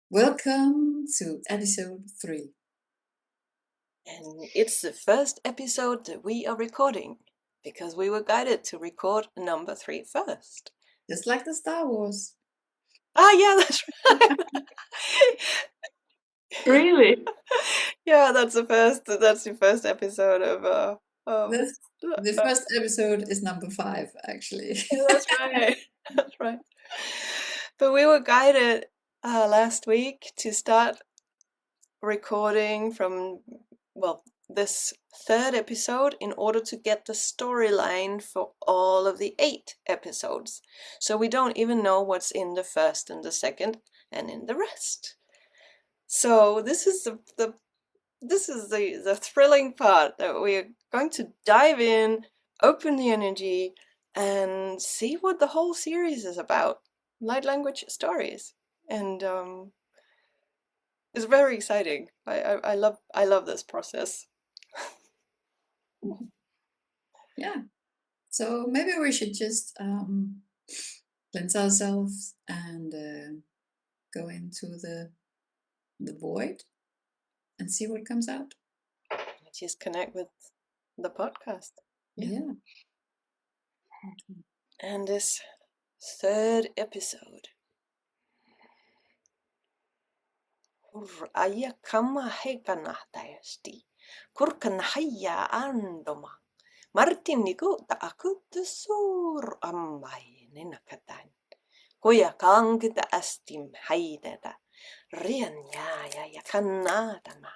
Welcome to episode 3. And it's the first episode that we are recording because we were guided to record number 3 first. Just like the Star Wars. Ah, yeah, that's right. Really? Yeah, that's the first episode of The first episode is number 5, actually. Yeah, that's right. That's right. But we were guided last week to start recording from, this third episode in order to get the storyline for all of the 8 episodes. So we don't even know what's in the first and the second and in the rest. So this is the thrilling part that we're going to dive in, open the energy, and see what the whole series is about. Light language stories. And it's very exciting. I love this process. Yeah. So maybe we should just cleanse ourselves and go into the void and see what comes out. Just connect with the podcast. Yeah. And this third episode. Aya kama hekana tayasti. Kurkan haya andoma. Martin niku ta akutusur amai ninakatan. Koya kang kita astim haideta. Rian ya kanatama.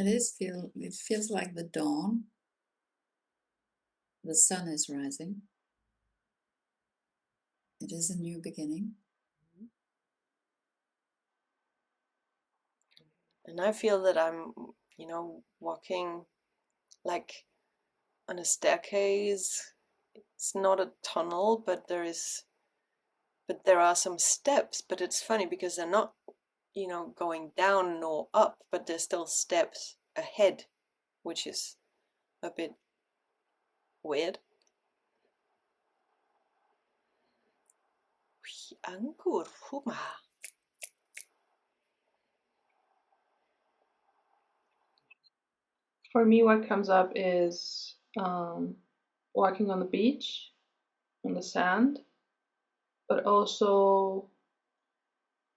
It feels like the dawn. The sun is rising. It is a new beginning. And I feel that I'm, walking like on a staircase. It's not a tunnel, but there are some steps. But it's funny because they're not, going down nor up, but there's still steps ahead, which is a bit weird. For me, what comes up is walking on the beach, on the sand, but also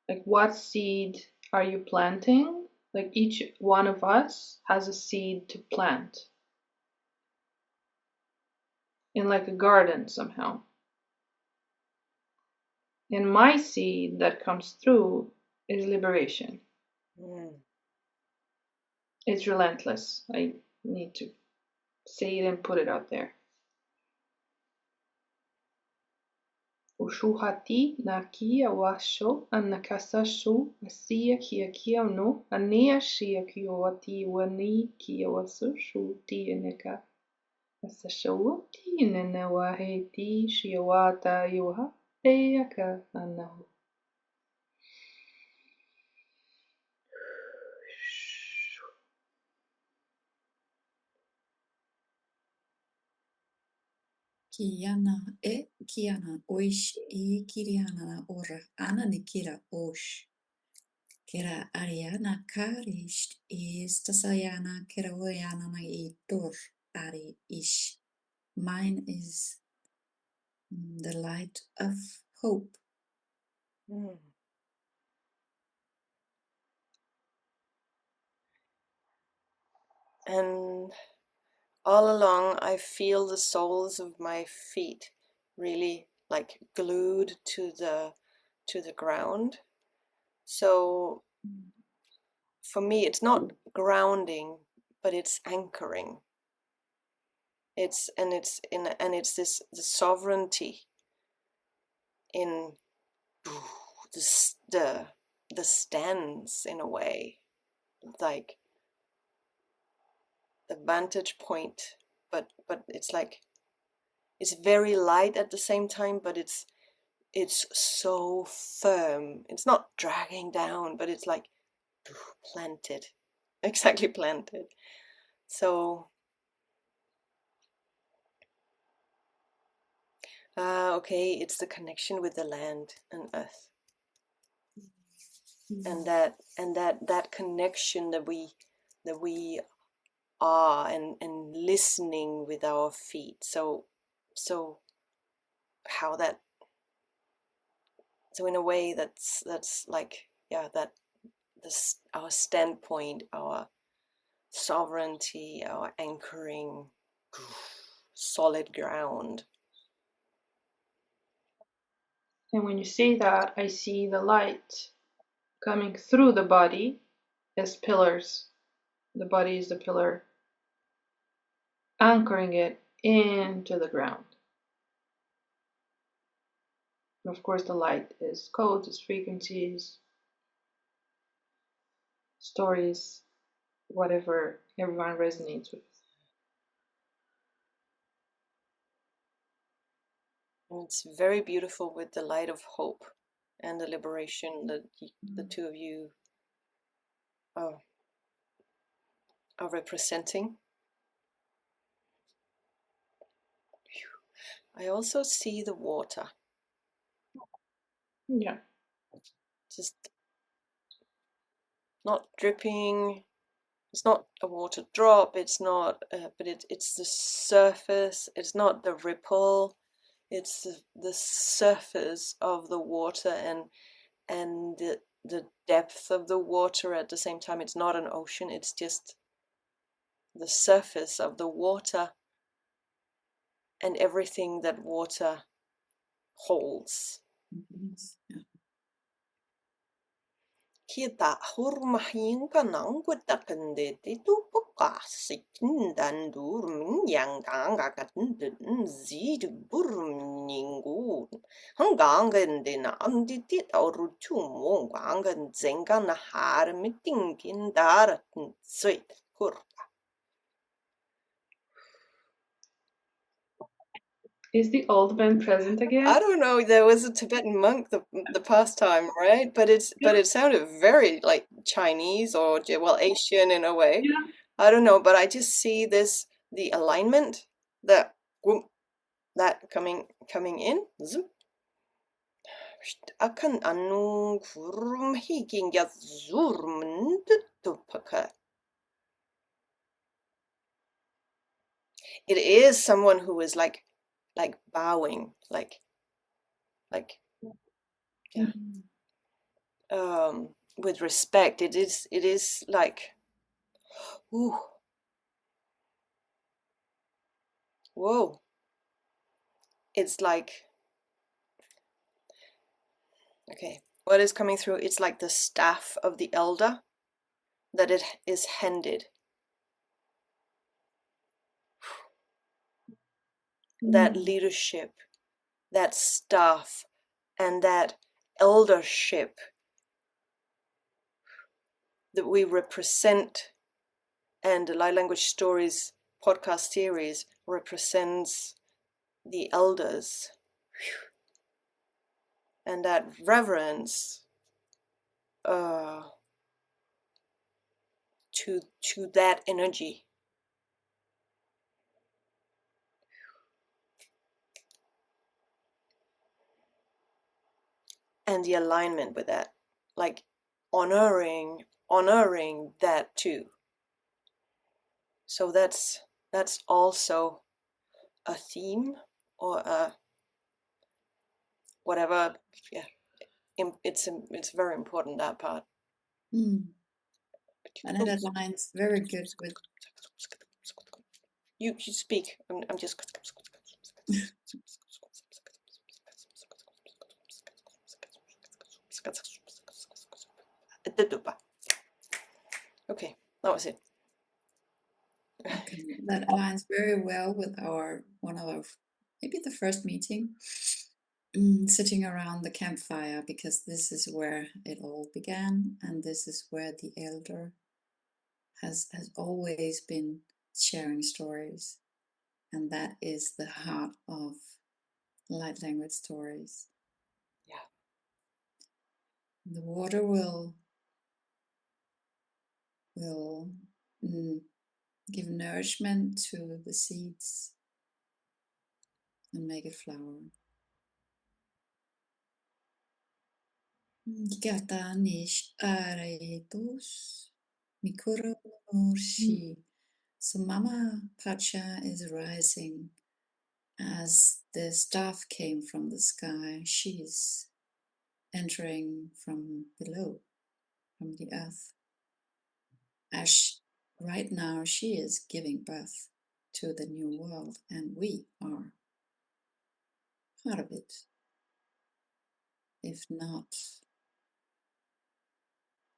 like what seed are you planting? Like each one of us has a seed to plant in like a garden somehow. And my seed that comes through is liberation. It's relentless. I need to say it and put it out there. Ushuhati na kia washo anakasa shu asia kia no anea shia kiowati wani kia wasu shu ti eneka asashawu ti nene wahe ti shiawata yoha eaka anahu. Kiana oish kiriana ora ana nikira osh. Kera ariana karish is tasayana kerawayana itur ari ish. Mine is the light of hope. And all along I feel the soles of my feet really like glued to the ground. So for me it's not grounding, but it's anchoring. It's this the sovereignty in the stance, in a way, like the vantage point, but it's like it's very light at the same time, but it's so firm. It's not dragging down, but it's like planted, exactly planted. So okay, it's the connection with the land and earth, and that connection that we are, and listening with our feet. So how that, so in a way that's like, yeah, that this our standpoint, our sovereignty, our anchoring, solid ground. And when you say that, I see the light coming through the body as pillars. The body is the pillar, anchoring it into the ground. And of course, the light is codes, is frequencies, stories, whatever everyone resonates with. And it's very beautiful with the light of hope and the liberation that the two of you are representing. I also see the water. Yeah. Just not dripping. It's not a water drop. It's not, but it's the surface. It's not the ripple. It's the surface of the water, and the depth of the water at the same time. It's not an ocean. It's just the surface of the water and everything that water holds. Kita hurmahin kanang kutakande titu pokasi kindandur yang ganga katnden zid burmningun hangangen den anditi aurutu mongangen zengan har mitingin dar sweet kur. Is the old man present again? I don't know. There was a Tibetan monk the past time, right? But it sounded very like Chinese or, well, Asian in a way. Yeah. I don't know, but I just see the alignment, that coming in. Akan anu kurum higing ya zurm tupaka. It is someone who is like bowing, like yeah. With respect. It is like, ooh, whoa. It's like, okay, what is coming through? It's like the staff of the elder that it is handed. That leadership, that staff, and that eldership that we represent, and the Light Language Stories podcast series represents the elders, and that reverence to that energy. And the alignment with that, like honoring that too. So that's also a theme, or a whatever. Yeah, it's very important, that part. And it aligns very good with. You speak. I'm just. Okay, that was it. that aligns very well with one of our, maybe the first meeting, sitting around the campfire, because this is where it all began, and this is where the elder has always been sharing stories, and that is the heart of light language stories. Yeah. The water will give nourishment to the seeds and make it flower. Gata nish areitos mikuro murshi. So Mama Pacha is rising as the staff came from the sky. She's entering from below, from the earth. Right now she is giving birth to the new world, and we are part of it, if not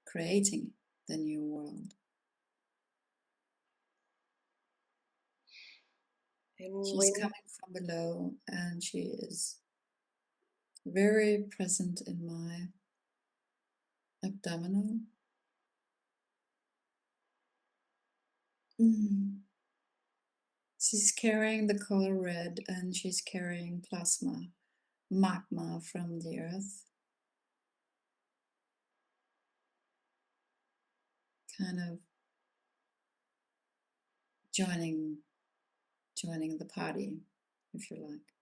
creating the new world. And She's coming from below, and she is very present in my abdominal. She's carrying the color red, and she's carrying plasma, magma from the earth, kind of joining the party, if you like.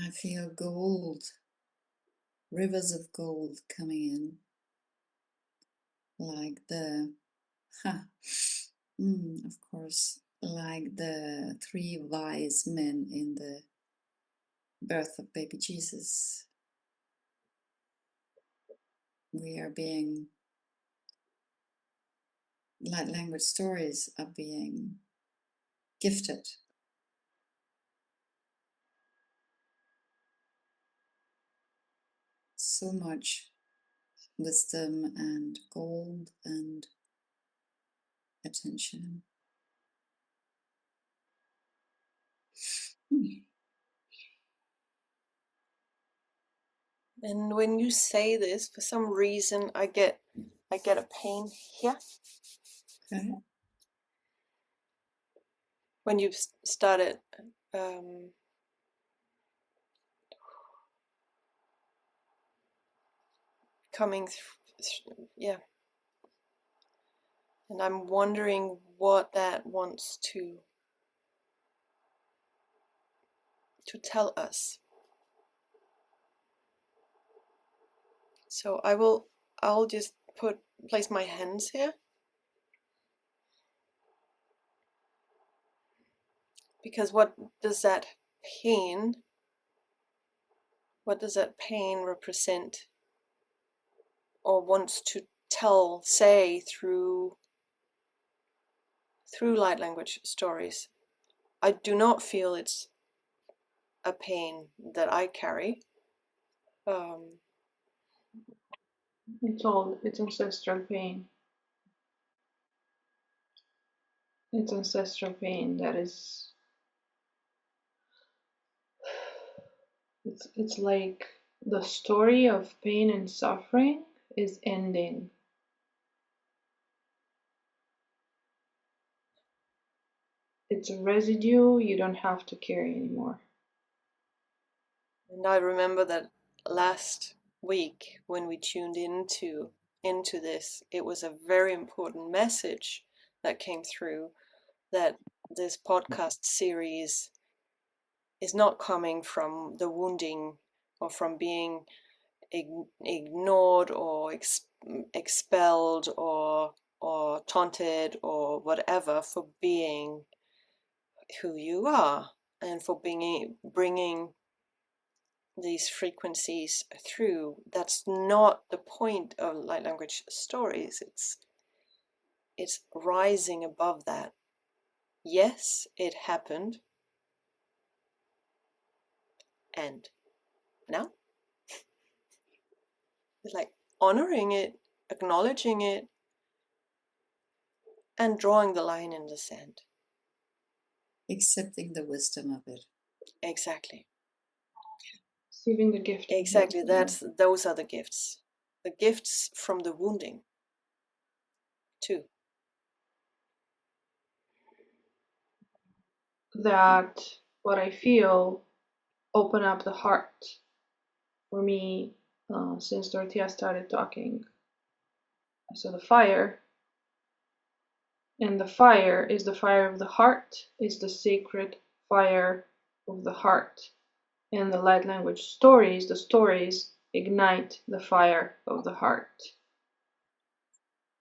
I feel gold, rivers of gold coming in, like of course, like the 3 wise men in the birth of baby Jesus. We are being, light language stories are being gifted. So much wisdom and gold and attention. And when you say this, for some reason, I get a pain here. Okay. When you've started coming yeah, and I'm wondering what that wants to tell us. So I'll just place my hands here, because what does that pain represent, or wants to say through light language stories? I do not feel it's a pain that I carry. It's ancestral pain. It's ancestral pain that is, it's like the story of pain and suffering is ending. It's a residue you don't have to carry anymore. And I remember that last week when we tuned into this, it was a very important message that came through, that this podcast series is not coming from the wounding or from being ignored or expelled or taunted or whatever for being who you are, and for bringing these frequencies through. That's not the point of light language stories. It's rising above that. Yes, it happened, and now it's like honoring it, acknowledging it, and drawing the line in the sand. Accepting the wisdom of it. Exactly. Receiving the gift. Exactly. Those are the gifts. The gifts from the wounding, too. That what I feel open up the heart for me since Dorothea started talking. I saw the fire, and the fire is the fire of the heart, is the sacred fire of the heart. And the light language stories, the stories ignite the fire of the heart.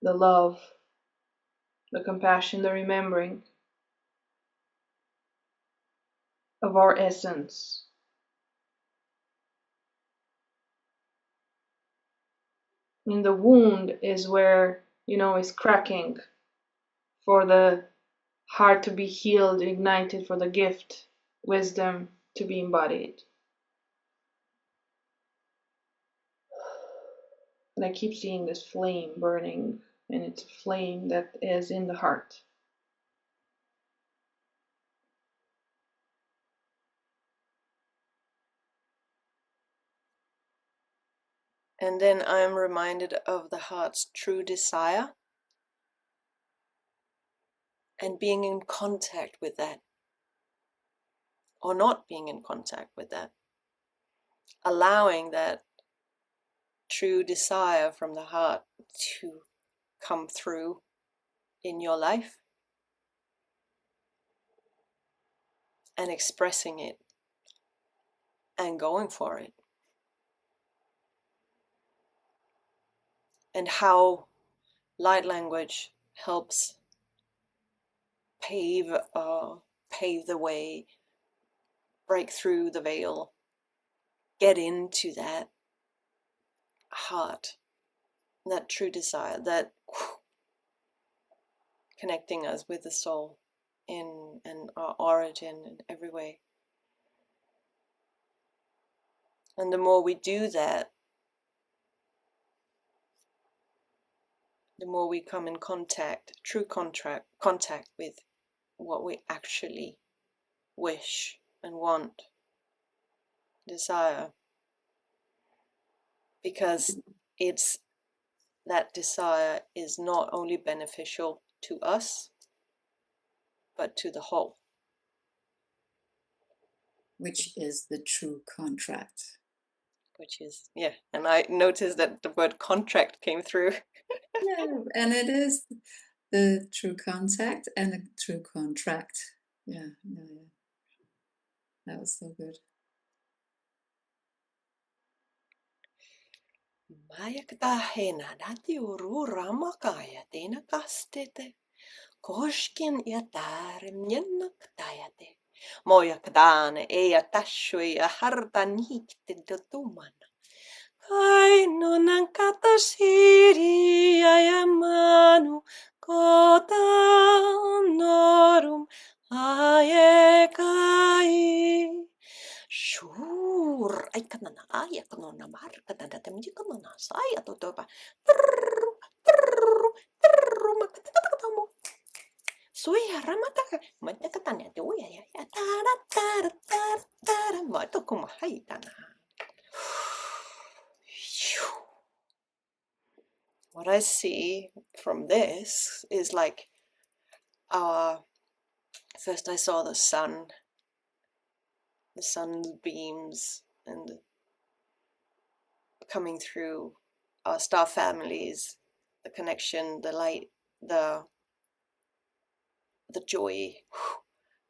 The love, the compassion, the remembering of our essence. And the wound is where, is cracking for the heart to be healed, ignited, for the gift, wisdom to be embodied. And I keep seeing this flame burning, and it's a flame that is in the heart. And then I'm reminded of the heart's true desire and being in contact with that, or not being in contact with that. Allowing that true desire from the heart to come through in your life and expressing it and going for it. And how light language helps pave the way, break through the veil, get into that heart, that true desire, that connecting us with the soul in and our origin in every way. And the more we do that, the more we come in true contact with what we actually wish and want, desire. Because that desire is not only beneficial to us, but to the whole. Which is the true contract. Which is, and I noticed that the word contract came through. Yeah, and it is the true contact and the true contract. Yeah. That was so good. Majakdahena dati urura makaya tena kastete. Koshkin ja tärem jennaktajate. Mojakdane eja tashui ja harta niikte dotumana. Kainonan katasiri ja manu kota norum ajekai. Shur, aikanana ajakanona markatana temjikanona saya totopa. Suya ramataka matakatanya te uya ya tara matokuma haitana. What I see from this is like first I saw the sun's beams and coming through our star families, the connection, the light, the joy.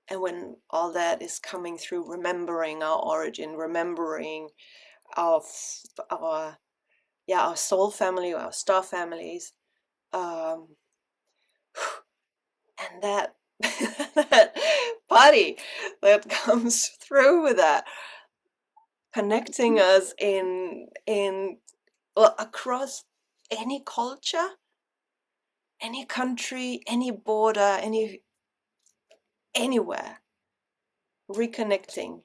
And when all that is coming through, remembering our origin, remembering our soul family, our star families, and that that body that comes through with that, connecting us across any culture, any country, any border, anywhere, reconnecting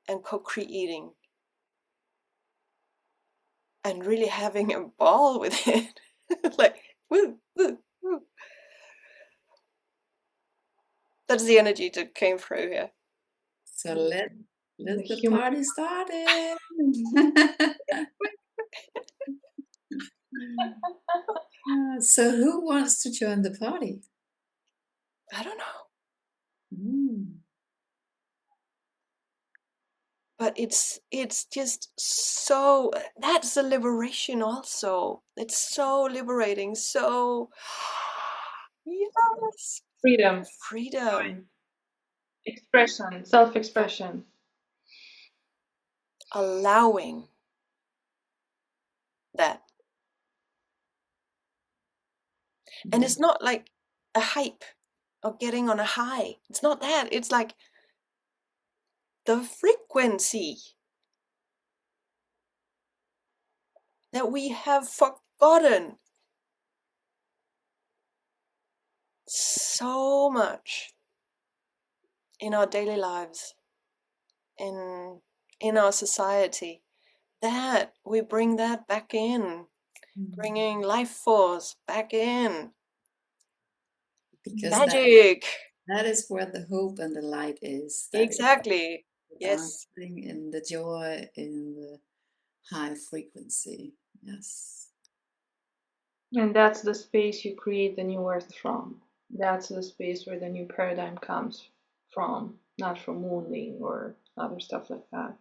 and co-creating and really having a ball with it. Like, woo, woo, woo. That's the energy that came through here. So let The the human party started. So who wants to join the party? I don't know. Mm. But it's just so, that's a liberation also. It's so liberating. So yes, freedom, freedom, expression, self-expression. allowing that. And it's not like a hype or getting on a high. It's not that. It's like the frequency that we have forgotten so much in our daily lives, in our society, that we bring that back in, bringing life force back in. Because Magic. that is where the hope and the light is. That Exactly. is Yes. dancing in the joy, in the high frequency. Yes. And that's the space you create the new earth from. That's the space where the new paradigm comes from, not from wounding or other stuff like that.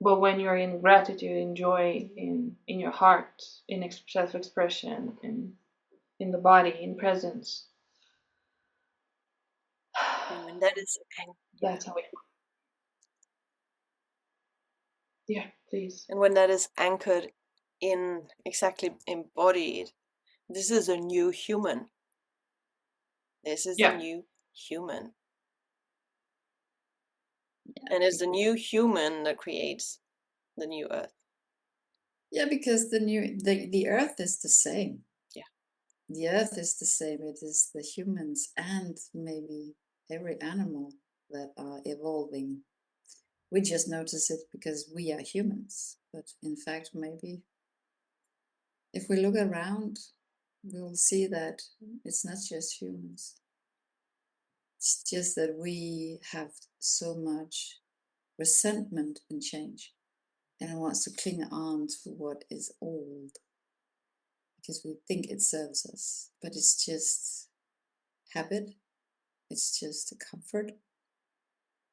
But when you're in gratitude, in joy, in your heart, in self-expression, in the body, in presence, And when that is, that's how it. Yeah, please. and when that is anchored in, exactly embodied, this is a new human. This is a new human. And it's the new human that creates the new earth. Yeah, because the earth is the same. Yeah. The earth is the same. It is the humans and maybe every animal that are evolving. We just notice it because we are humans. But in fact, maybe if we look around, we will see that it's not just humans. It's just that we have so much resentment and change and wants to cling on to what is old because we think it serves us, but it's just habit, it's just a comfort.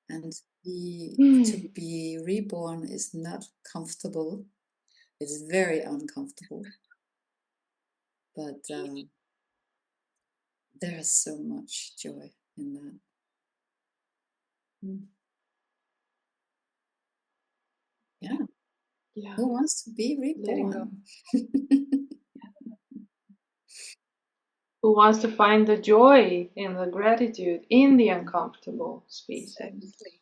And to be reborn is not comfortable, it's very uncomfortable, but there's so much joy in that. Yeah. Yeah. Who wants to be reborn? Who wants to find the joy and the gratitude in the uncomfortable spaces? Exactly.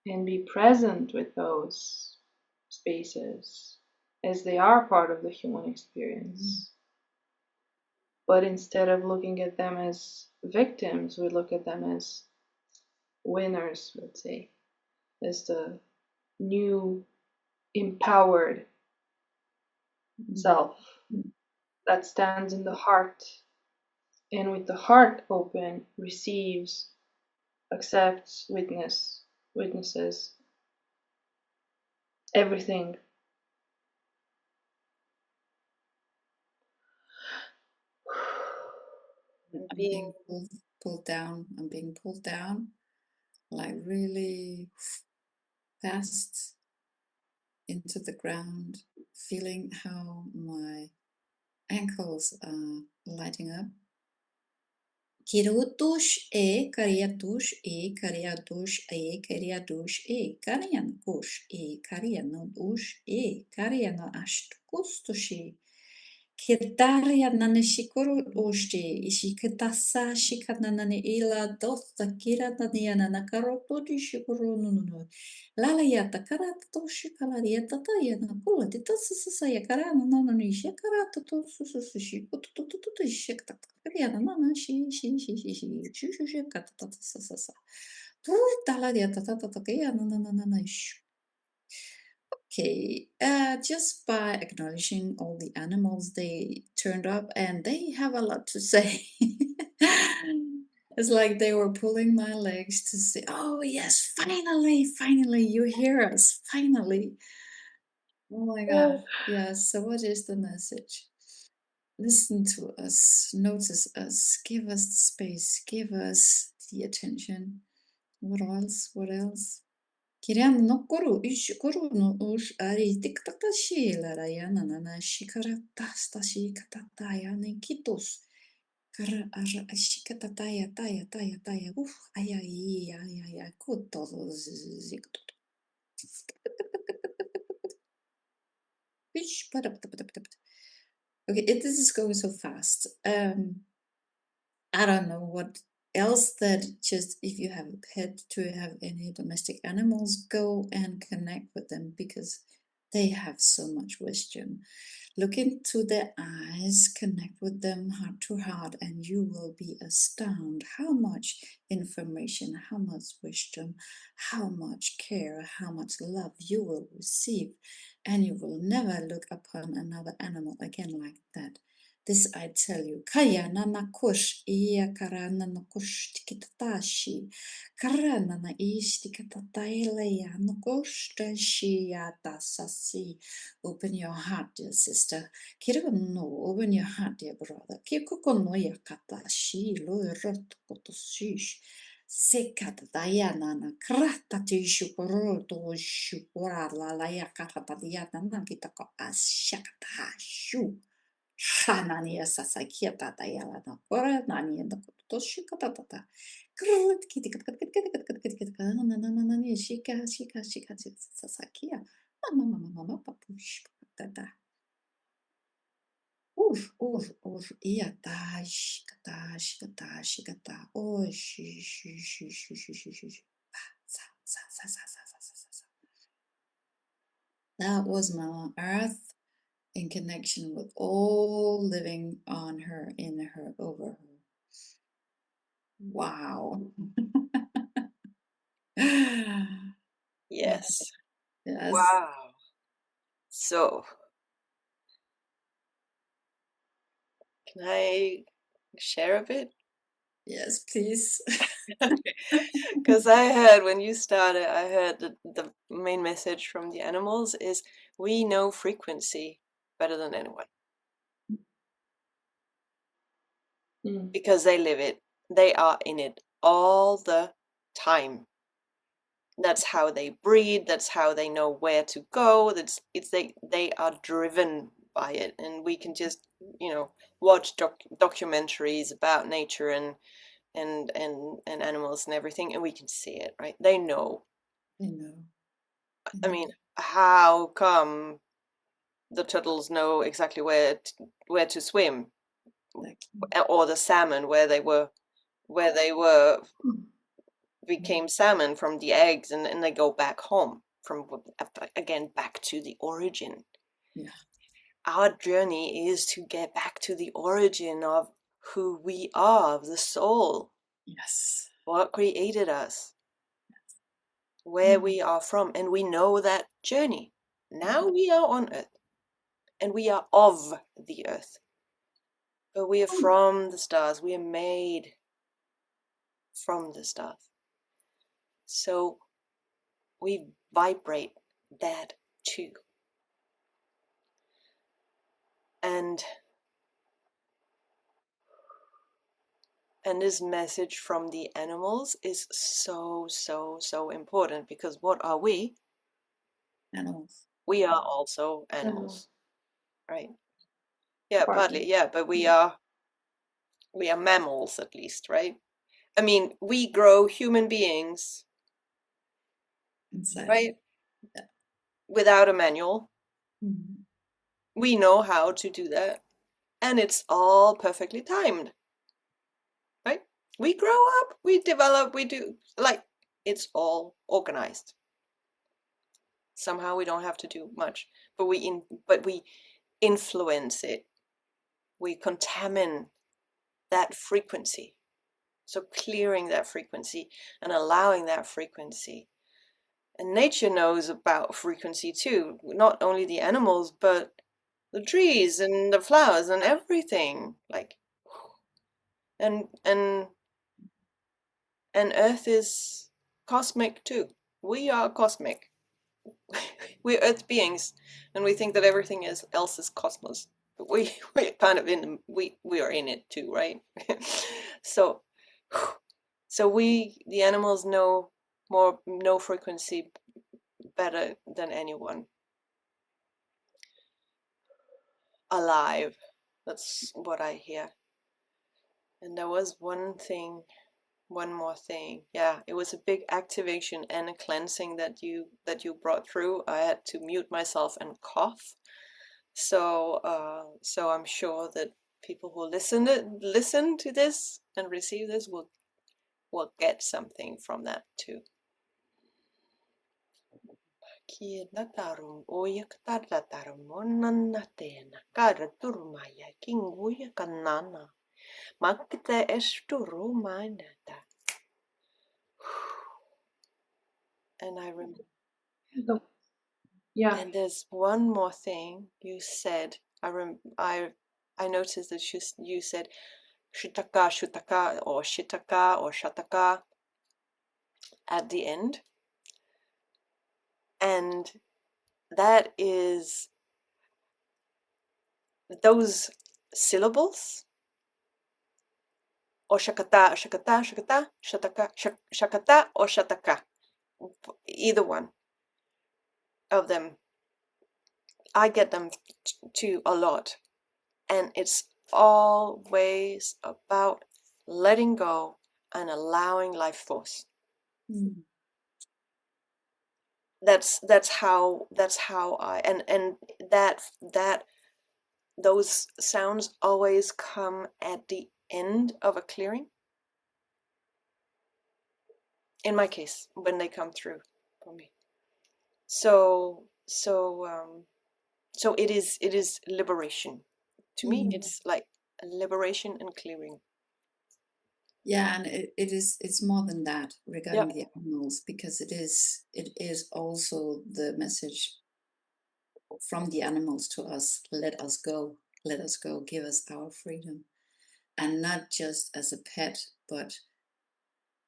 And be present with those spaces as they are part of the human experience. But instead of looking at them as victims, we look at them as winners, let's say, as the new empowered self that stands in the heart and with the heart open receives, accepts, witnesses everything. I'm being pulled down. I'm being pulled down like really fast into the ground, feeling how my ankles are lighting up. Kirutush kariatush kariatush kariatush kariankush karianudush kariana ashtukustushi. Kitaria nani shikuru ushti, ishikitasa shikanani ila dosta kira nani anana karoto di shikuru nunu. Lala yata karata to shikalaria tata yana kula di tasa sasa ya karana nana ni shikarata to susu shikutu to shikta kariana nana shi shikata tata sasa. Tala dia tata tata kaya nana ish. Okay, just by acknowledging all the animals, they turned up and they have a lot to say. It's like they were pulling my legs to say, oh yes, finally, you hear us, finally. Oh my God. Yes. So what is the message? Listen to us, notice us, give us the space, give us the attention. What else? What else? Kirian no koru ish koru no ush ari tiktata shi la yana nana shikara tasta shi katata yani kitos. Kara ara shikata taya taya taya taya uf ayai ayai kuto zikto. Okay, this is going so fast. I don't know what else that just if you have had to have any domestic animals, go and connect with them because they have so much wisdom. Look into their eyes, connect with them heart to heart, and you will be astounded how much information, how much wisdom, how much care, how much love you will receive. And you will never look upon another animal again like that. This I tell you. Kaya nana kush iya karana na kush tikitatashi. Karana na ish tikitataila ya na kush tashi ya tasasi. Open your heart, dear sister. Kirano, open your heart, dear brother. Kikokono ya katashi lo rot kotoshish. Sekata dayana na krata tishu koroto shupora la la ya karata diana na kitako ashakata shu. Hanania sasakia tata yala na kora nani na kotoshi katata. Krut kiti kat kat kat kat kat kat kat kat kat na na na na ni shika shika shika sasakia. Mama mama mama papush tata. Ia tash katash katash kata. Oh shi shi shi shi shi shi shi shi. Sa sa sa sa sa sa sa sa. That was Mama Earth in connection with all living on her, in her, over her. Wow. Yes. Yes. Wow. So, can I share a bit? Yes, please. Because I heard when you started, I heard the main message from the animals is we know frequency better than anyone because they live it. They are in it all the time. That's how they breed. That's how they know where to go. They are driven by it, and we can just watch documentaries about nature and animals and everything, and we can see it, right? They know. I know. I mean, how come the turtles know exactly where to swim, or the salmon where they became salmon from the eggs, and they go back home from again back to the origin. Yeah. Our journey is to get back to the origin of who we are, of the soul. Yes. What created us, where we are from, and we know that journey. Now we are on Earth, and we are of the Earth. But we are from the stars. We are made from the stars. So we vibrate that too. And this message from the animals is so, so, so important, because what are we? Animals. We are also animals, right? Yeah, partly, yeah, but we are mammals at least, right? I mean, we grow human beings Inside. right? Yeah. Without a manual. Mm-hmm. We know how to do that. And it's all perfectly timed, right? We grow up, we develop, we do, like, it's all organized. Somehow we don't have to do much, but we influence it. We contaminate that frequency. So clearing that frequency and allowing that frequency. And nature knows about frequency too, not only the animals, but the trees and the flowers and everything. Like, and And Earth is cosmic too. We are cosmic. We're Earth beings, and we think that everything else is cosmos. But we're kind of we are in it too, right? so the animals know frequency better than anyone alive. That's what I hear. And there was one more thing. Yeah, it was a big activation and a cleansing that you brought through. I had to mute myself and cough. So I'm sure that people who listen to this and receive this will get something from that too. Kiela tarum oyak tarla tarum onanna teena kara turmaya kinguya kanana makte esturu manata. And I remember. Yeah. And there's one more thing you said. I noticed that you said shitaka, shutaka, or shitaka, or shataka at the end, and that is those syllables, or shakata, shakata, shakata, shataka, shakata, or shataka, either one of them. I get them too a lot, and it's always about letting go and allowing life force. That's how I and that those sounds always come at the end of a clearing, in my case, when they come through for me. So it is liberation to me. It's like a liberation and clearing. Yeah, and it's more than that regarding Yep. the animals, because it is also the message from the animals to us: let us go, give us our freedom, and not just as a pet, but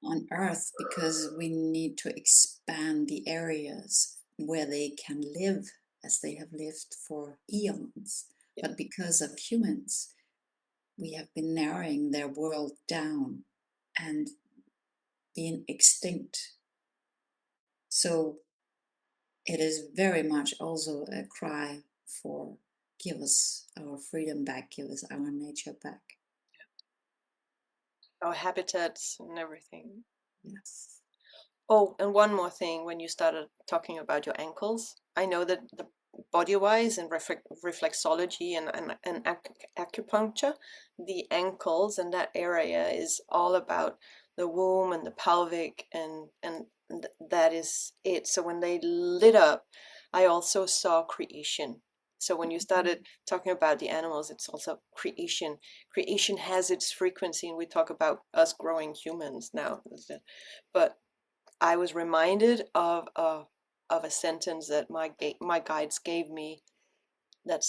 on Earth, because we need to expand the areas where they can live as they have lived for eons. Yep. But because of humans, we have been narrowing their world down and being extinct. So it is very much also a cry for give us our freedom back, give us our nature back. Our habitats and everything. Yes. Oh, and one more thing, when you started talking about your ankles, I know that the body-wise and reflexology and acupuncture, the ankles and that area is all about the womb and the pelvic, and that is it. So when they lit up, I also saw creation. So when you started talking about the animals, it's also creation. Creation has its frequency, and we talk about us growing humans now, but I was reminded of a sentence that my guides gave me. That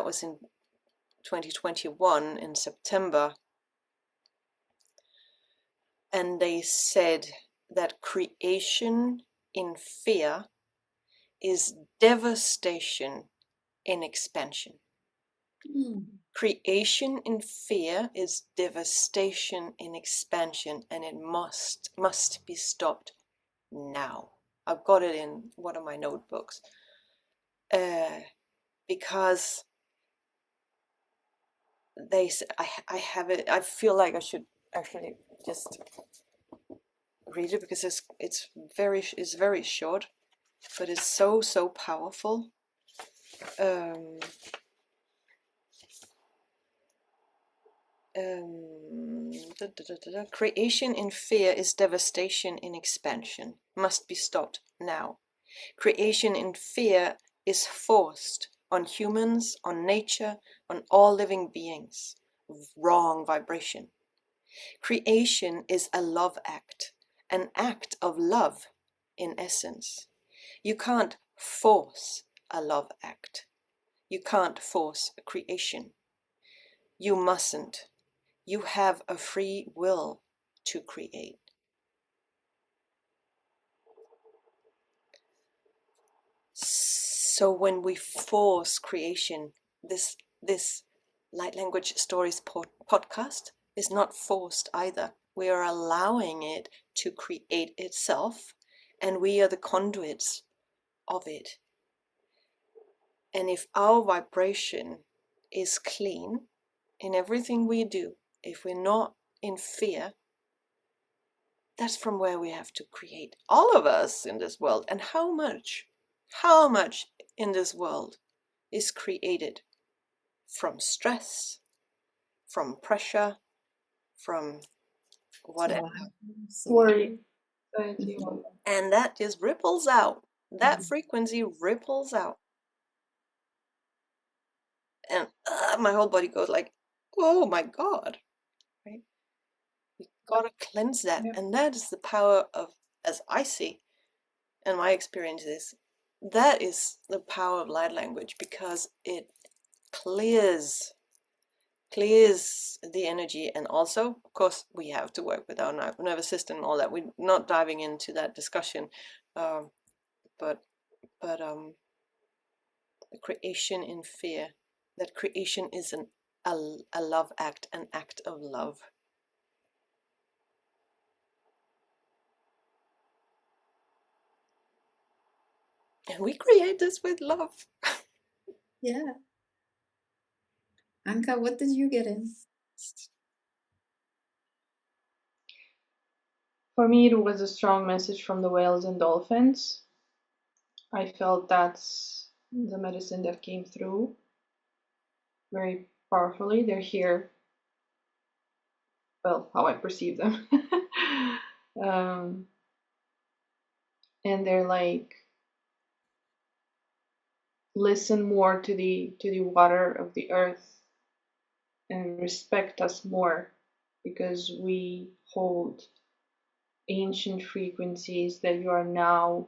was in 2021 in September, and they said that creation in fear is devastation in expansion. Creation in fear is devastation in expansion, and it must be stopped now. I've got it in one of my notebooks. Because I have it. I feel like I should actually just read it, because it's very short, but it's so powerful. Creation in fear is devastation in expansion. Must be stopped now. Creation in fear is forced on humans, on nature, on all living beings. Wrong vibration. Creation is a love act, an act of love in essence. You can't force a love act. You can't force a creation. You mustn't. You have a free will to create. So when we force creation, this Light Language Stories podcast is not forced either. We are allowing it to create itself, and we are the conduits of it. And if our vibration is clean in everything we do, if we're not in fear, that's from where we have to create, all of us in this world. And how much in this world is created from stress, from pressure, from whatever. Worry. And that just ripples out. That frequency ripples out. And my whole body goes like, oh my God. Right? We gotta cleanse that. Yep. And that is the power of, as I see, and my experience is, that is the power of light language, because it clears the energy. And also, of course, we have to work with our nervous system and all that. We're not diving into that discussion, but the creation in fear, that creation is a love act, an act of love. And we create this with love. Yeah. Anka, what did you get in? For me, it was a strong message from the whales and dolphins. I felt that's the medicine that came through very powerfully. They're here, well, how I perceive them. And they're like, listen more to the water of the earth and respect us more, because we hold ancient frequencies that you are now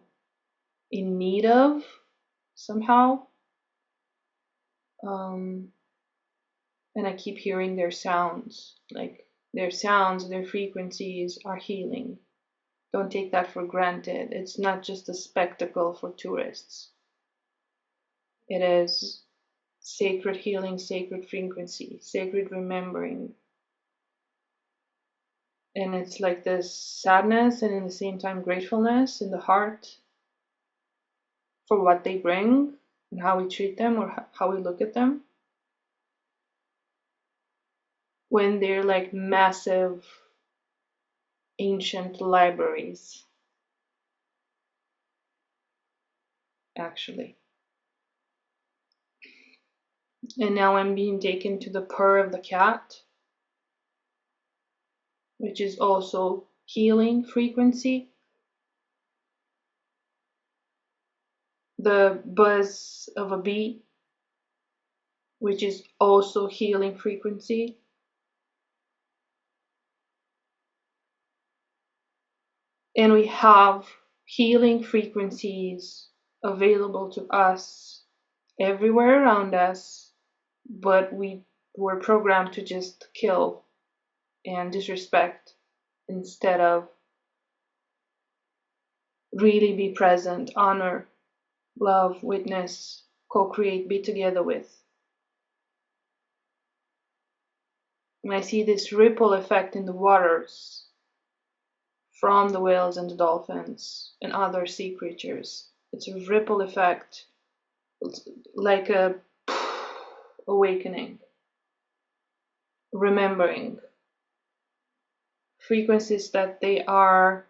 in need of somehow. And I keep hearing their sounds, like their sounds, their frequencies are healing. Don't take that for granted. It's not just a spectacle for tourists. It is sacred healing, sacred frequency, sacred remembering. And it's like this sadness and in the same time gratefulness in the heart for what they bring and how we treat them or how we look at them. When they're like massive ancient libraries, actually. And now I'm being taken to the purr of the cat, which is also healing frequency. The buzz of a bee, which is also healing frequency. And we have healing frequencies available to us everywhere around us, but we were programmed to just kill and disrespect instead of really be present, honor, love, witness, co-create, be together with. And I see this ripple effect in the waters from the whales and the dolphins and other sea creatures. It's a ripple effect, like a awakening, remembering frequencies that they are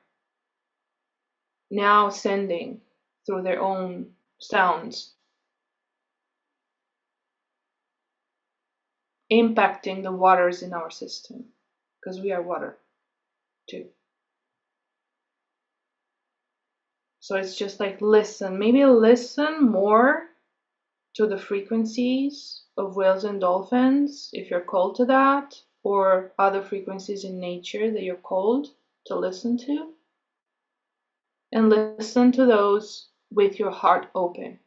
now sending through their own sounds, impacting the waters in our system, because we are water too. So it's just like maybe listen more to the frequencies of whales and dolphins if you're called to that, or other frequencies in nature that you're called to listen to. And listen to those with your heart open,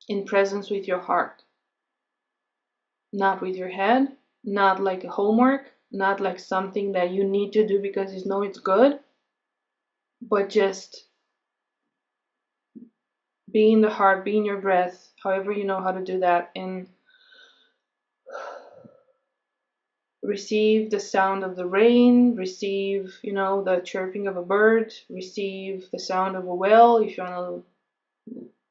in presence with your heart, not with your head, not like a homework, not like something that you need to do because you know it's good, but just be in the heart, be in your breath, however you know how to do that, and receive the sound of the rain, receive, the chirping of a bird, receive the sound of a well, if you want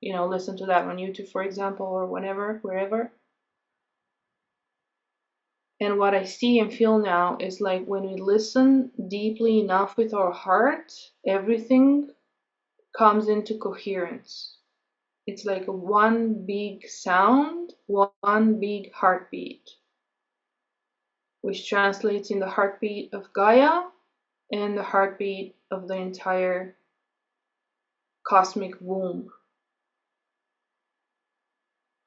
to, listen to that on YouTube, for example, or wherever. And what I see and feel now is like when we listen deeply enough with our heart, everything comes into coherence. It's like one big sound, one big heartbeat, which translates in the heartbeat of Gaia and the heartbeat of the entire cosmic womb,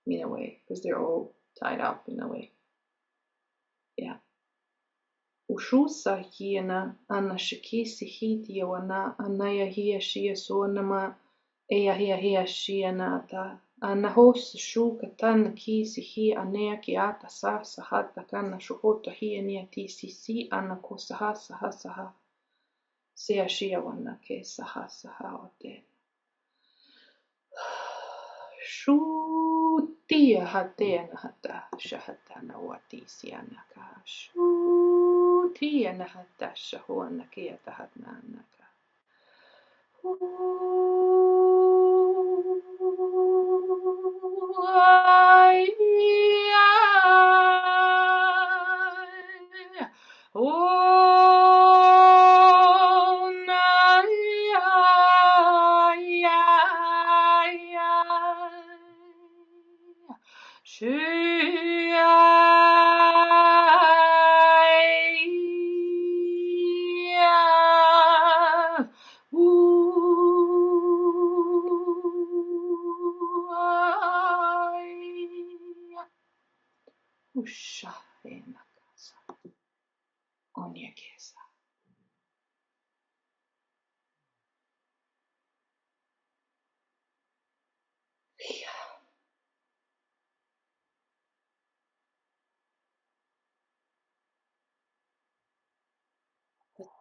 in a way, because they're all tied up in a way. Yeah. Ushusa hiena ana shikisi hiti wana anaya hia shia sonama eya hia shia nata ana hos shuka tan kisi hi anea ki ata sa sahata kana shuhota hi ania tisi ana kosaha saha sea shia wana ke saha ote Shutia hatena hata shahatana watisi anaka Shutia nahata shahuana kia tahatna anaka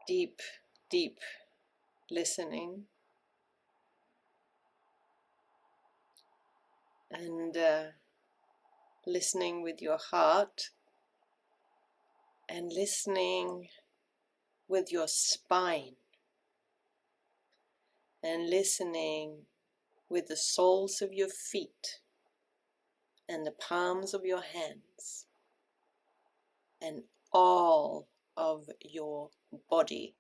Deep, deep listening and listening with your heart and listening with your spine and listening with the soles of your feet and the palms of your hands and all of your body.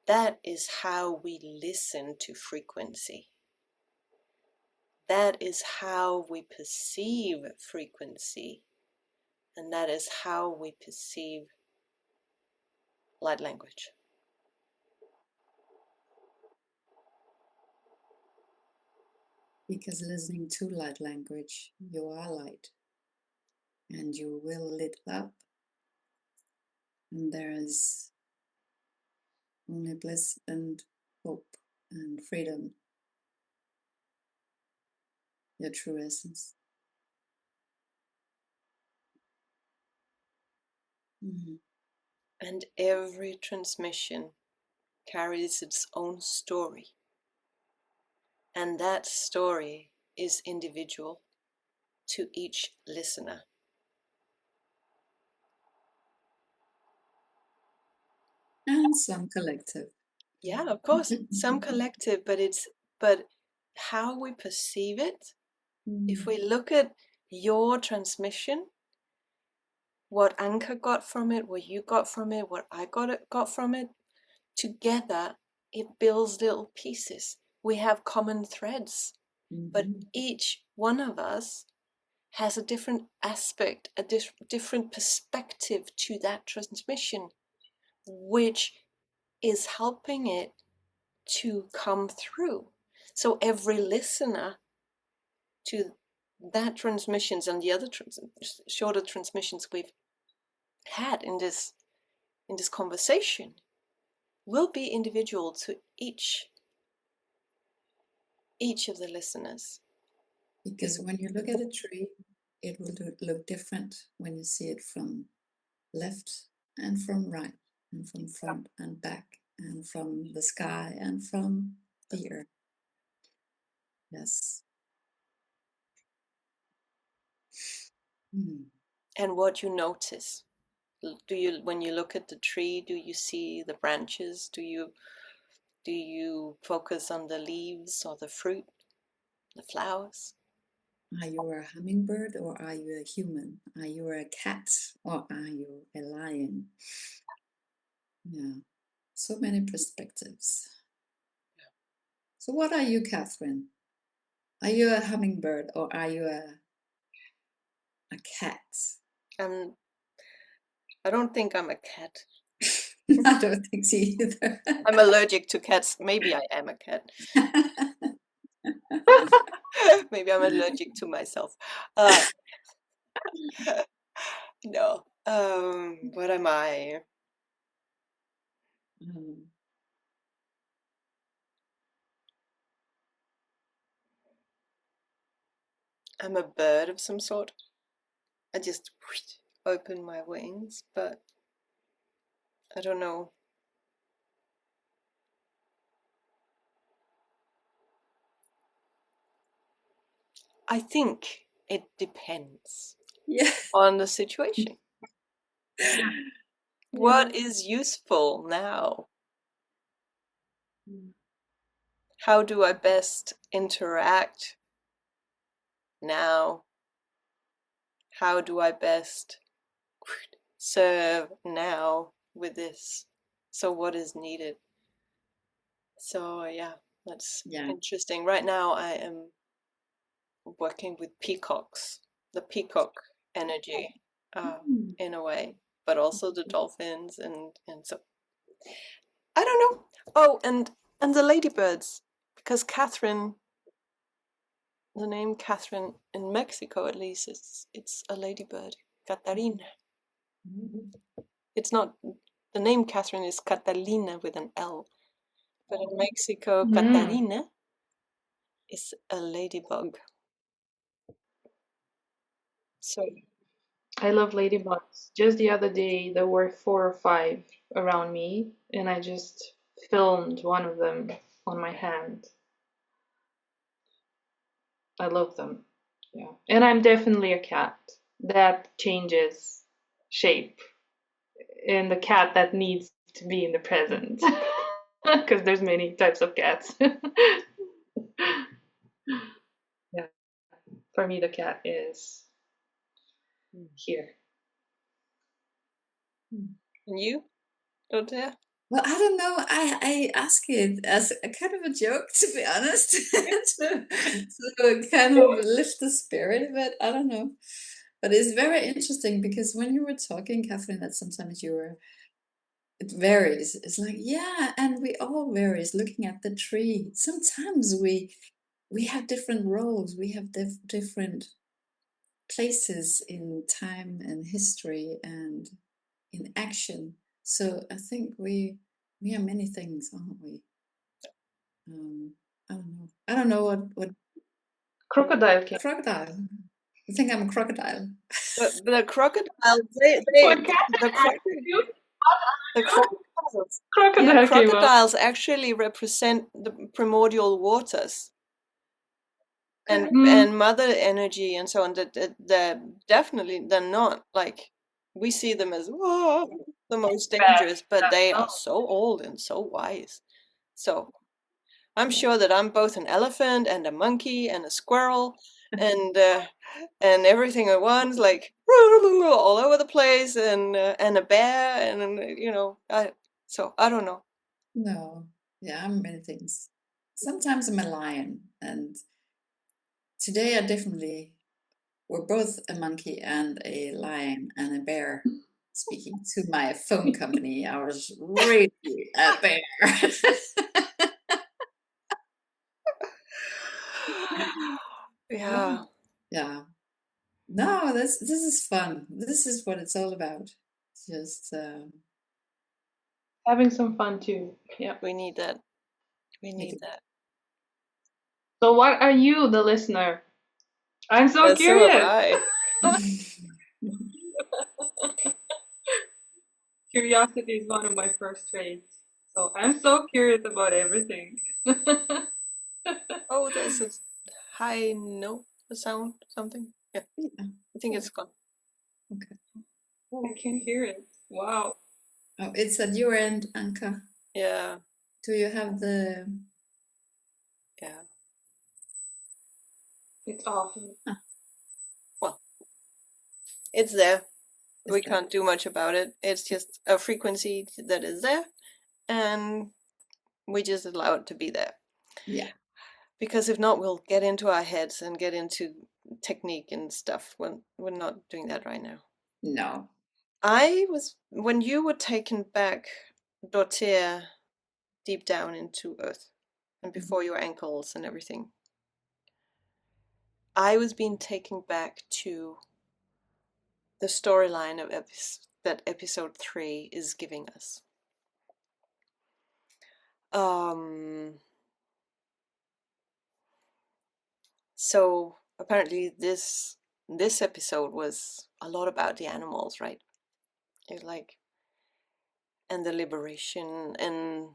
That is how we listen to frequency. That is how we perceive frequency. And that is how we perceive light language. Because listening to light language, you are light. And you will lit up. And there is only bliss and hope and freedom. Your true essence. Mm-hmm. And every transmission carries its own story. And that story is individual to each listener. And some collective. Yeah, of course, some collective, but how we perceive it, if we look at your transmission, what Anka got from it, what you got from it, what I got from it, together it builds little pieces. We have common threads, but each one of us has a different aspect, a different perspective to that transmission, which is helping it to come through. So every listener to that transmissions and the other shorter transmissions we've had in this conversation will be individual to each of the listeners. Because when you look at a tree, it will look different when you see it from left and from right, and from front and back, and from the sky and from the earth. Yes. Mm. And what you notice. Do you, when you look at the tree, do you see the branches? Do you focus on the leaves or the fruit, the flowers? Are you a hummingbird or are you a human? Are you a cat or are you a lion? Yeah, so many perspectives. So what are you, Catherine? Are you a hummingbird or are you a cat? I don't think I'm a cat. I don't think so either. I'm allergic to cats. Maybe I am a cat. Maybe I'm allergic to myself. No. What am I? I'm a bird of some sort. I just open my wings, but I don't know. I think it depends on the situation. What is useful now? How do I best interact now? How do I best serve now with this? So what is needed? So yeah, that's interesting. Right now I am working with peacocks, the peacock energy in a way, but also the dolphins and so I don't know. Oh, and the ladybirds, because Catherine, the name Catherine in Mexico at least, it's a ladybird, Catarina. It's not, the name Catherine is Catalina with an L, but in Mexico, Catarina is a ladybug. So I love ladybugs. Just the other day, there were 4 or 5 around me, and I just filmed one of them on my hand. I love them. Yeah. And I'm definitely a cat that changes shape, and the cat that needs to be in the present. Because there's many types of cats. Yeah. For me, the cat is here. and you, Dorothea? Well, I don't know. I ask it as a kind of a joke, to be honest, to kind of lift the spirit a bit. I don't know. But it's very interesting because when you were talking, Catherine, that sometimes it varies. It's like, yeah, and we all varies looking at the tree. Sometimes we have different roles. We have different places in time and history and in action. So I think we are many things, aren't we? I don't know. I don't know what Crocodile cat. crocodile. I think I'm a crocodile. The crocodiles, What cat? the crocodiles, Crocodile yeah, came up. crocodiles actually represent the primordial waters and mother energy and so on. They're definitely, they're not like, we see them as the most dangerous, but they are so old and so wise. So I'm sure that I'm both an elephant and a monkey and a squirrel and everything at once, like all over the place, and a bear, and so I don't know. No, yeah, I'm many things. Sometimes I'm a lion, and today we're both a monkey and a lion and a bear. Speaking to my phone company, I was really a bear. Yeah. Yeah. No, this is fun. This is what it's all about. Just Having some fun too. Yeah. We need that. We need that. So what are you, the listener? I'm so So curious. am I. Curiosity is one of my first traits. So I'm so curious about everything. Oh, there's a high note, a sound, something. Yeah, Yeah. I think it's gone. Okay. I can hear it. Wow. Oh, it's at your end, Anka. Yeah, Do you have the... yeah. It's off. Well, it's there. Is We that... can't do much about it. It's just a frequency that is there, and we just allow it to be there. Yeah. Because if not, we'll get into our heads and get into technique and stuff. When we're not doing that right now. No. When you were taken back, Dortier, deep down into Earth, and before your ankles and everything, I was being taken back to the storyline of that episode 3 is giving us. So apparently this episode was a lot about the animals, right? It like and the liberation, and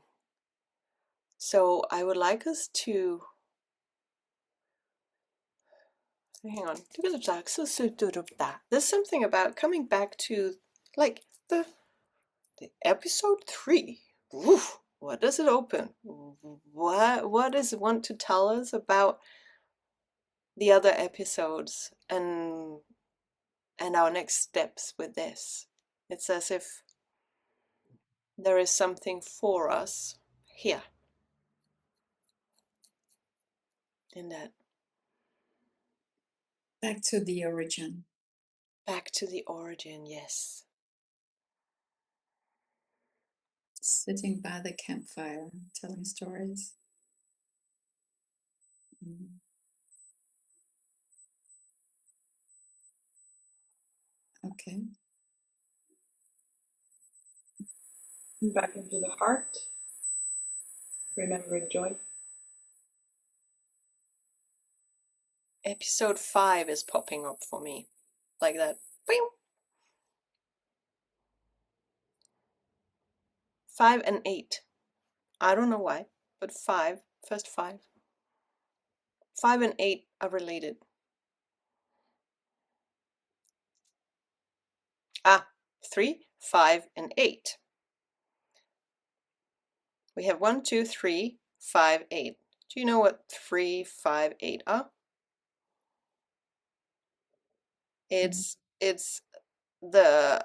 so I would like us to hang on. There's something about coming back to like the episode 3. Oof, what does it open? What does it want to tell us about the other episodes and our next steps with this? It's as if there is something for us here in that. Back to the origin. Back to the origin, yes. Sitting by the campfire, telling stories. Okay. Back into the heart. Remembering joy. Episode 5 is popping up for me. Like that. 5 and 8. I don't know why, but first 5. 5 and 8 are related. 3, 5, and 8. We have 1, 2, 3, 5, 8. Do you know what 3, 5, 8 are? It's the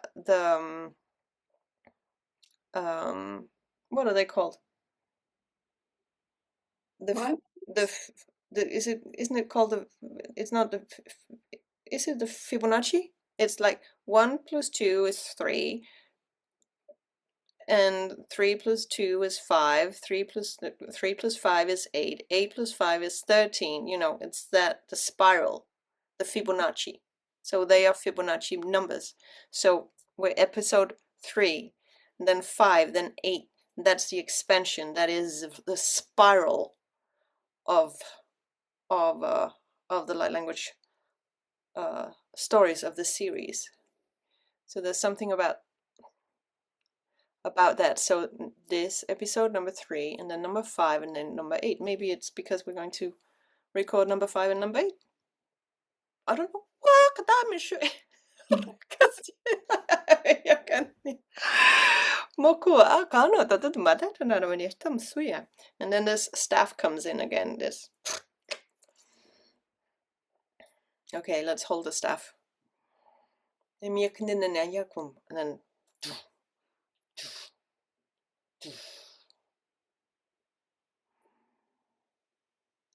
what are they called? What? Isn't it called the, it's not the, is it the Fibonacci? It's like 1 plus 2 is 3, and 3 plus 2 is 5, 3 plus 5 is 8, 8 plus 5 is 13. You know, it's the spiral, the Fibonacci. So they are Fibonacci numbers. So we're episode 3, then 5, then 8. That's the expansion. That is the spiral of the light language stories of the series. So there's something about that. So this episode number 3, and then number 5, and then number 8. Maybe it's because we're going to record number 5 and number 8. I don't know. Jag kan and then this staff comes in again. This. Okay, let's hold the staff. And then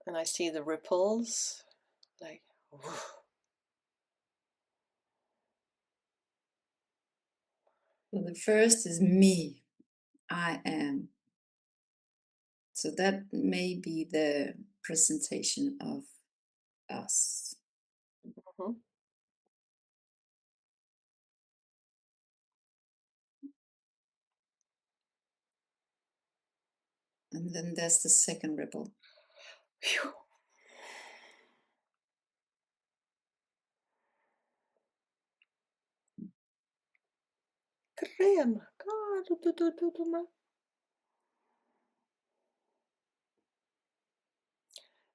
and I see the ripples, like. So the first is me. I am. So that may be the presentation of us. Mm-hmm. And then there's the second ripple. Phew. Crema.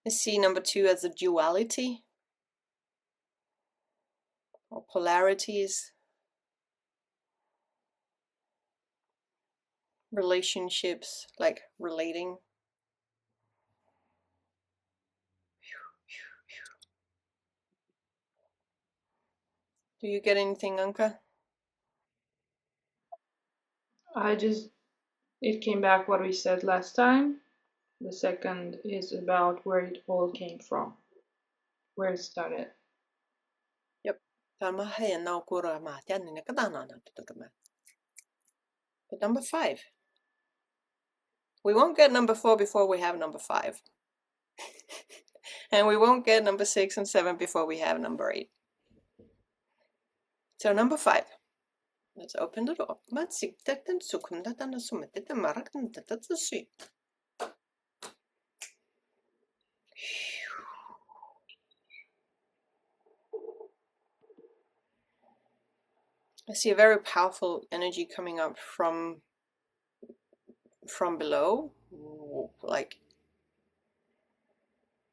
I see number 2 as a duality or polarities, relationships, like relating. Do you get anything, Anka? It came back what we said last time. The second is about where it all came from, where it started. Yep. But number 5. We won't get number 4 before we have number 5. And we won't get number 6 and 7 before we have number 8. So number 5. Let's open the door. I see a very powerful energy coming up from below, like,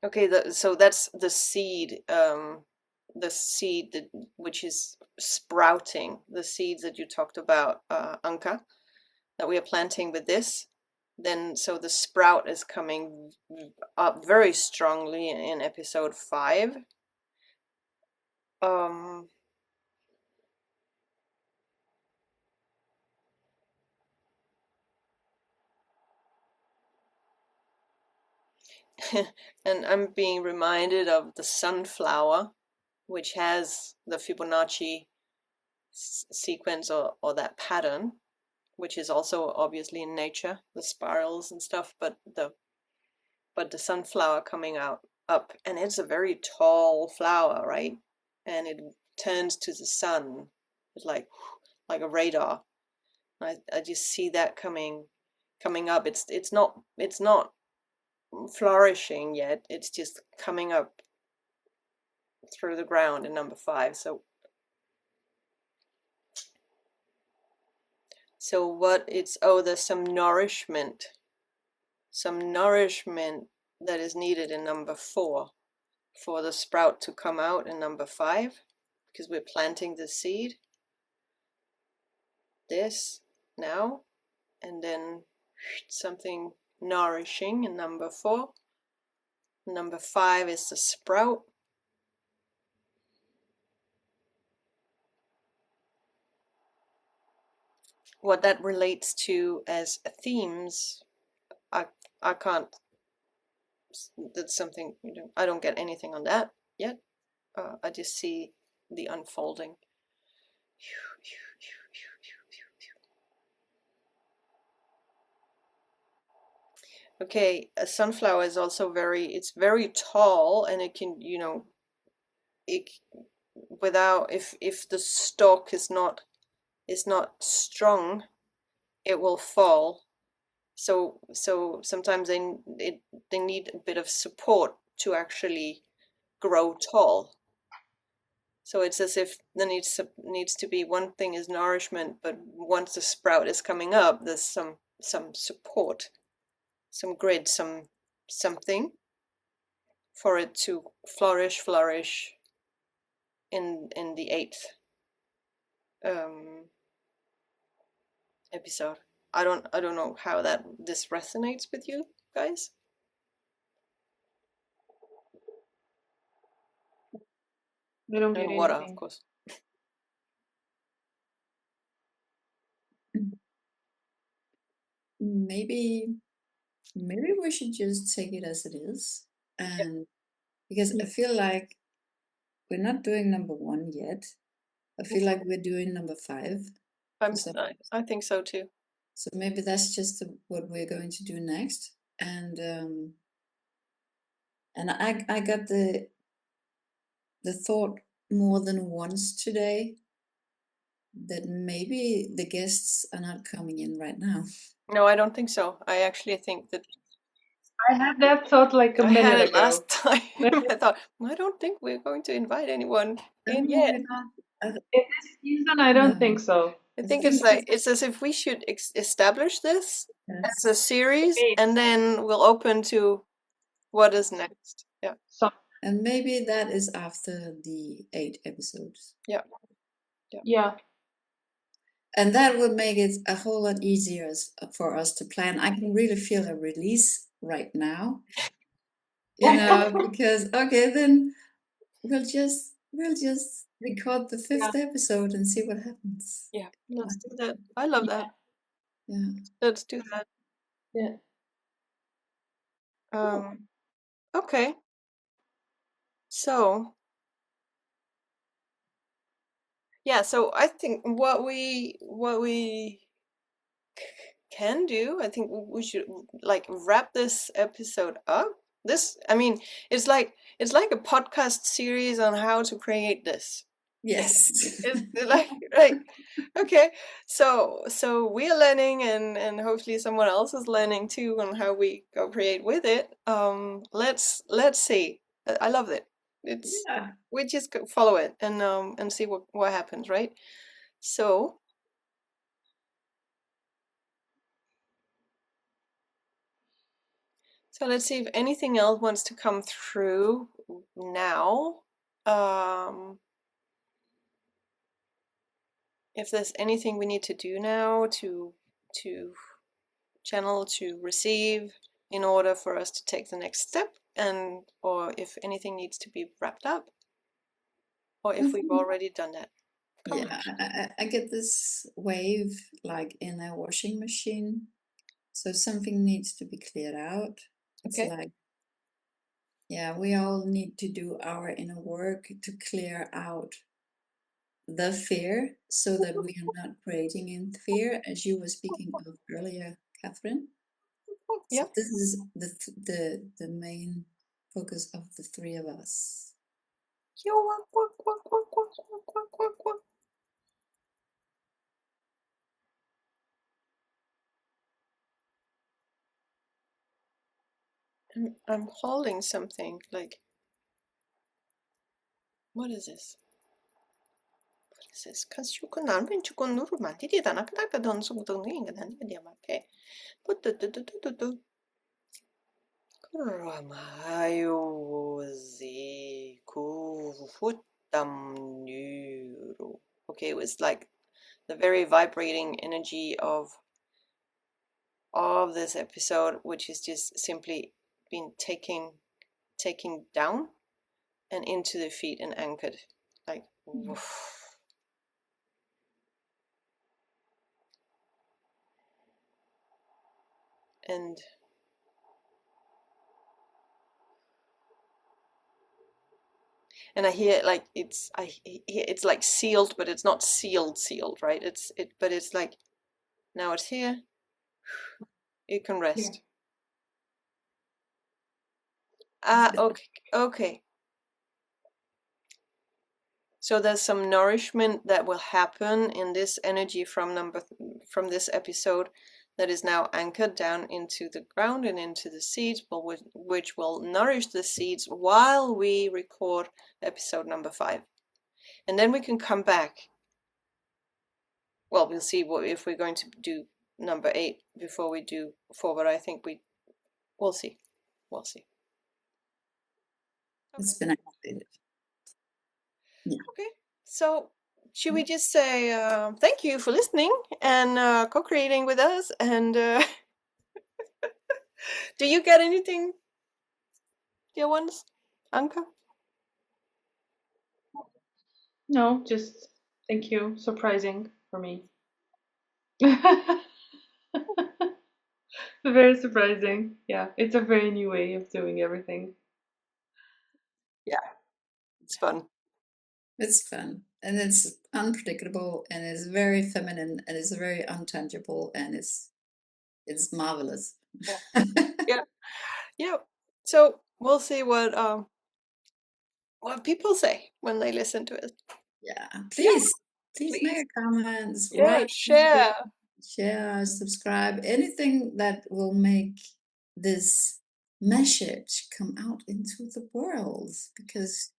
okay, so that's the seed, which is sprouting, the seeds that you talked about, Anka, that we are planting with this. Then so the sprout is coming up very strongly in episode 5. And I'm being reminded of the sunflower, which has the Fibonacci sequence or that pattern, which is also obviously in nature, the spirals and stuff, but the sunflower coming up, and it's a very tall flower, right? And it turns to the sun. It's like a radar. I just see that coming up. It's not flourishing yet. It's just coming up through the ground in number 5. So what it's, there's some nourishment that is needed in number 4 for the sprout to come out in number 5, because we're planting the seed this now, and then something nourishing in number 4. Number 5 is the sprout. What that relates to as themes, I can't, that's something, I don't get anything on that yet. I just see the unfolding. Okay, a sunflower is also it's very tall, and it can, without, if the stalk is not strong, it will fall. So sometimes they need a bit of support to actually grow tall. So it's as if there needs to be, one thing is nourishment, but once the sprout is coming up, there's some support, some grid, something for it to flourish in the 8th episode. I don't know how this resonates with you guys. I don't get And water, anything. of course. Maybe we should just take it as it is, and because I feel like we're not doing number 1 yet. I feel like we're doing number 5. I think so too. So maybe that's just what we're going to do next. And I got the thought more than once today that maybe the guests are not coming in right now. No, I don't think so. I actually think that I had that thought like a minute had it ago. last time. I thought, I don't think we're going to invite anyone in No, yet. we're not. In this season, I don't No. think so. I think it's as if we should establish this as a series, Okay. and then we'll open to What is next? Yeah. So And maybe that is after the 8 episodes. Yeah. yeah, And that would make it a whole lot easier for us to plan. I can really feel a release right now, because okay, then we'll just record the 5th episode and see what happens. Yeah. Let's do that. I love that. Yeah. Let's do that. yeah. Okay. So yeah, so I think what we can do, I think we should like wrap this episode up. This, I mean, it's like a podcast series on how to create this. Yes. It's like right. Okay. So we are learning, and hopefully someone else is learning too on how we go create with it. Let's see. I love it. It's Yeah. we just follow it and see what happens, right? So let's see if anything else wants to come through now. If there's anything we need to do now to channel, to receive, in order for us to take the next step, and or if anything needs to be wrapped up, or if we've already done that. Come Yeah, I get this wave like in a washing machine. So something needs to be cleared out. It's Okay. like, yeah, we all need to do our inner work to clear out the fear so that we are not creating in fear, as you were speaking of earlier, Catherine. So Yeah. this is the main focus of the 3 of us. I'm holding something like, what is this? What is this? Kashuko nanben chuko nuru matiti tanaka don sung dong inga dan dia make. Put the Okay, it was like the very vibrating energy of this episode, which is just simply been taking down and into the feet and anchored, like woof. And I hear like it's like sealed, but it's not sealed, right? But it's like, now it's here. You can rest. Okay. So there's some nourishment that will happen in this energy from this episode that is now anchored down into the ground and into the seeds, which will nourish the seeds while we record episode number 5. And then we can come back. Well, we'll see if we're going to do number 8 before we do 4, but I think we'll see. We'll see. It's been activated. Yeah. Okay, so should we just say thank you for listening and co-creating with us? And do you get anything, dear ones, Anka? No, just thank you. Surprising for me. Very surprising. Yeah, it's a very new way of doing everything. Yeah, it's fun. It's fun and it's unpredictable and it's very feminine and it's very untangible and it's marvelous. Yeah. So we'll see what people say when they listen to it. Yeah, please make comments, Yeah, write, share, subscribe, anything that will make this message come out into the world, because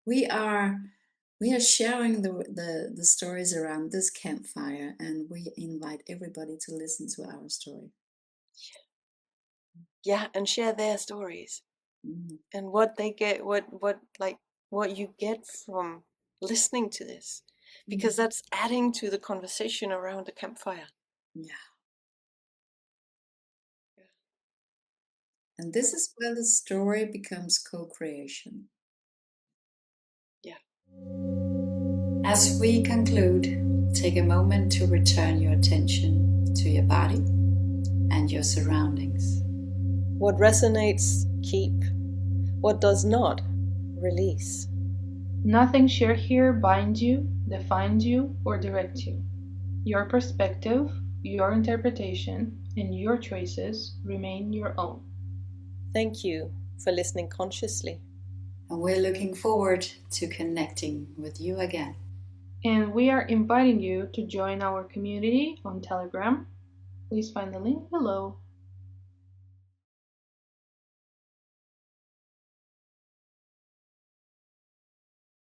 we are sharing the stories around this campfire, and we invite everybody to listen to our story. Yeah, and share their stories. and what they get, what you get from listening to this, because that's adding to the conversation around the campfire. Yeah. And this is where the story becomes co-creation. Yeah. As we conclude, take a moment to return your attention to your body and your surroundings. What resonates, keep. What does not, release. Nothing shared here binds you, defines you, or directs you. Your perspective, your interpretation, and your choices remain your own. Thank you for listening consciously. And we're looking forward to connecting with you again. And we are inviting you to join our community on Telegram. Please find the link below.